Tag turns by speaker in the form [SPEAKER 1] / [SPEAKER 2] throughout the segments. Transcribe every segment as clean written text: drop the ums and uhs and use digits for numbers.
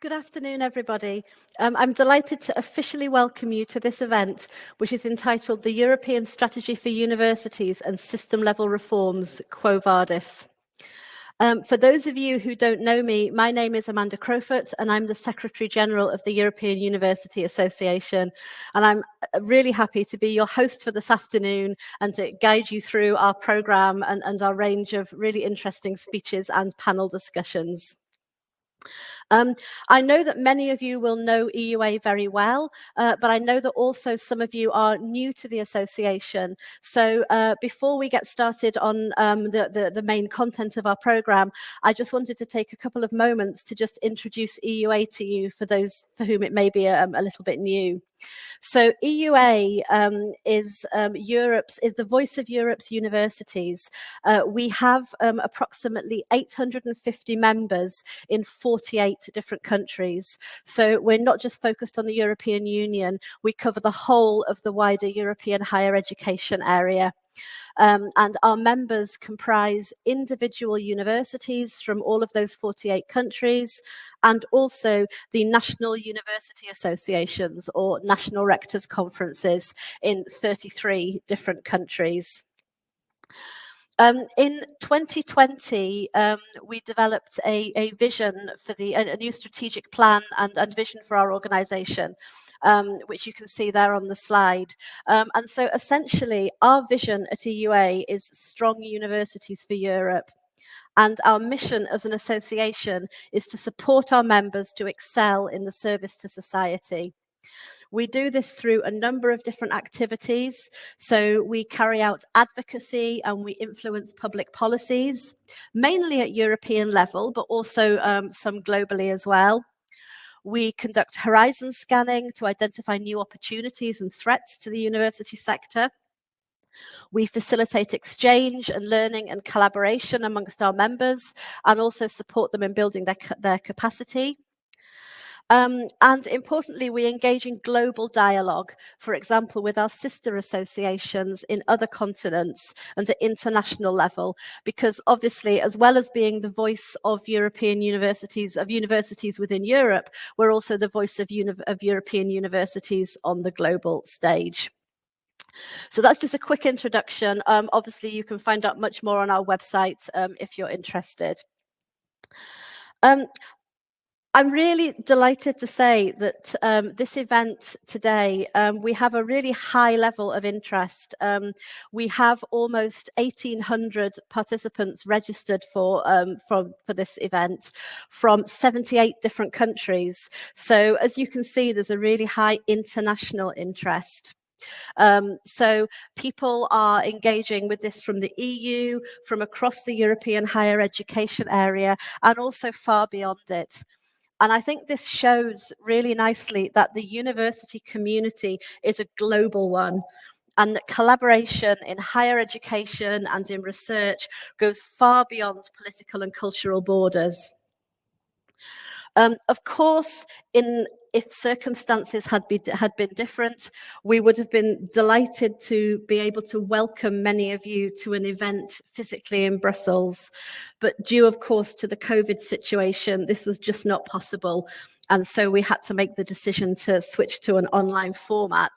[SPEAKER 1] Good afternoon, everybody. I'm delighted to officially welcome you to this event, which is entitled The European Strategy for Universities and System-Level Reforms, Quo Vadis. For those of you who don't know me, my name is Amanda Crowfoot, and I'm the Secretary General of the European University Association. And I'm really happy to be your host for this afternoon and to guide you through our programme and our range of really interesting speeches and panel discussions. I know that many of you will know EUA very well, but I know that also some of you are new to the association. So before we get started on the main content of our programme, I just wanted to take a couple of moments to just introduce EUA to you for those for whom it may be a little bit new. So EUA is the voice of Europe's universities. We have approximately 850 members in 48 different countries. So we're not just focused on the European Union, we cover the whole of the wider European higher education area. And our members comprise individual universities from all of those 48 countries, and also the national university associations or national rectors conferences in 33 different countries. In 2020, we developed a vision for a new strategic plan and vision for our organisation, which you can see there on the slide. And so essentially, our vision at EUA is strong universities for Europe. And our mission as an association is to support our members to excel in the service to society. We do this through a number of different activities. So we carry out advocacy and we influence public policies, mainly at European level, but also some globally as well. We conduct horizon scanning to identify new opportunities and threats to the university sector. We facilitate exchange and learning and collaboration amongst our members and also support them in building their capacity. And importantly, we engage in global dialogue, for example, with our sister associations in other continents and at international level, because obviously, as well as being the voice of European universities, of universities within Europe, we're also the voice of European universities on the global stage. So that's just a quick introduction. Obviously, you can find out much more on our website if you're interested. I'm really delighted to say that this event today, we have a really high level of interest. We have almost 1,800 participants registered for this event from 78 different countries. So as you can see, there's a really high international interest. So people are engaging with this from the EU, from across the European higher education area, and also far beyond it. And I think this shows really nicely that the university community is a global one, and that collaboration in higher education and in research goes far beyond political and cultural borders. Of course, if circumstances had been different, we would have been delighted to be able to welcome many of you to an event physically in Brussels. But due, of course, to the COVID situation, this was just not possible. And so we had to make the decision to switch to an online format.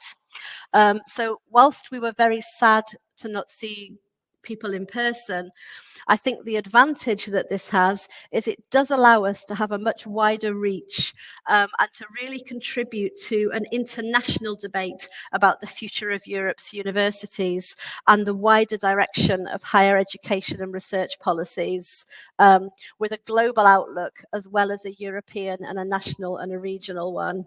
[SPEAKER 1] So whilst we were very sad to not see people in person, I think the advantage that this has is it does allow us to have a much wider reach and to really contribute to an international debate about the future of Europe's universities and the wider direction of higher education and research policies, with a global outlook as well as a European and a national and a regional one.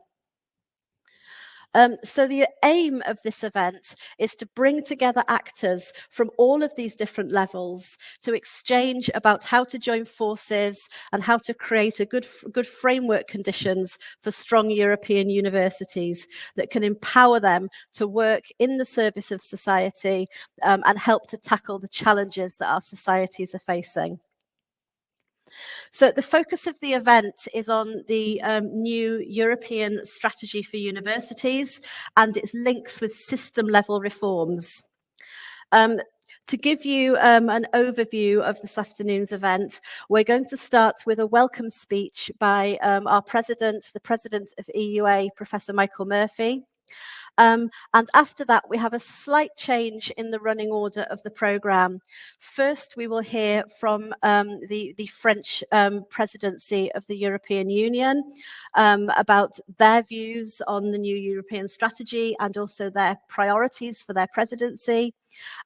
[SPEAKER 1] So the aim of this event is to bring together actors from all of these different levels to exchange about how to join forces and how to create a good framework conditions for strong European universities that can empower them to work in the service of society and help to tackle the challenges that our societies are facing. So the focus of the event is on the new European strategy for universities and its links with system level reforms. To give you an overview of this afternoon's event, we're going to start with a welcome speech by our president, the president of EUA, Professor Michael Murphy. And after that, we have a slight change in the running order of the programme. First, we will hear from the French presidency of the European Union about their views on the new European strategy and also their priorities for their presidency.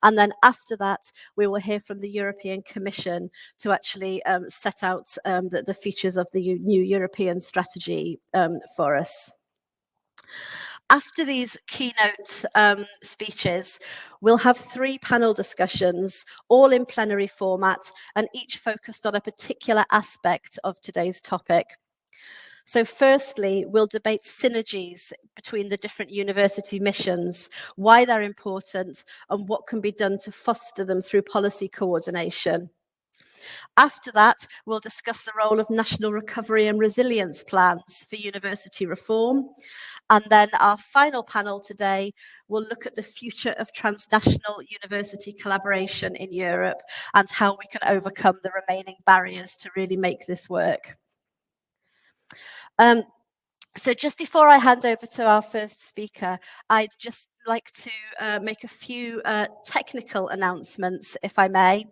[SPEAKER 1] And then after that, we will hear from the European Commission to actually set out the features of the new European strategy for us. After these keynote speeches, we'll have 3 panel discussions, all in plenary format, and each focused on a particular aspect of today's topic. So firstly, we'll debate synergies between the different university missions, why they're important, and what can be done to foster them through policy coordination. After that, we'll discuss the role of national recovery and resilience plans for university reform. And then our final panel today will look at the future of transnational university collaboration in Europe and how we can overcome the remaining barriers to really make this work. So just before I hand over to our first speaker, I'd just like to make a few technical announcements, if I may.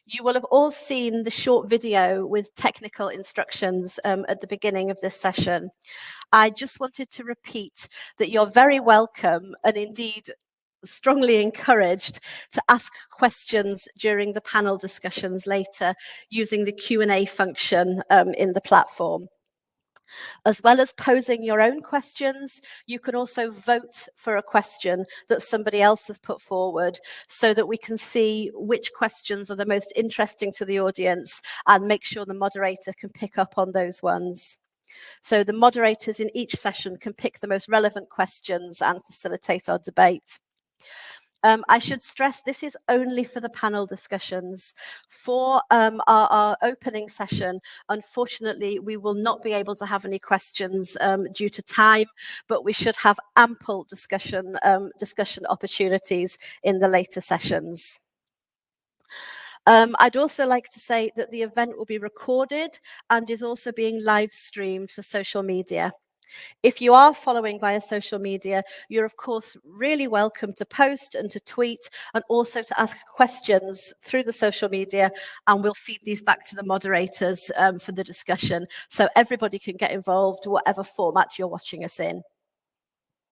[SPEAKER 1] You will have all seen the short video with technical instructions at the beginning of this session. I just wanted to repeat that you're very welcome and indeed strongly encouraged to ask questions during the panel discussions later using the Q&A function in the platform. As well as posing your own questions, you can also vote for a question that somebody else has put forward so that we can see which questions are the most interesting to the audience and make sure the moderator can pick up on those ones. So the moderators in each session can pick the most relevant questions and facilitate our debate. I should stress this is only for the panel discussions. For our opening session, unfortunately, we will not be able to have any questions due to time, but we should have ample discussion opportunities in the later sessions. I'd also like to say that the event will be recorded and is also being live streamed for social media. If you are following via social media, you're of course really welcome to post and to tweet and also to ask questions through the social media, and we'll feed these back to the moderators for the discussion so everybody can get involved whatever format you're watching us in.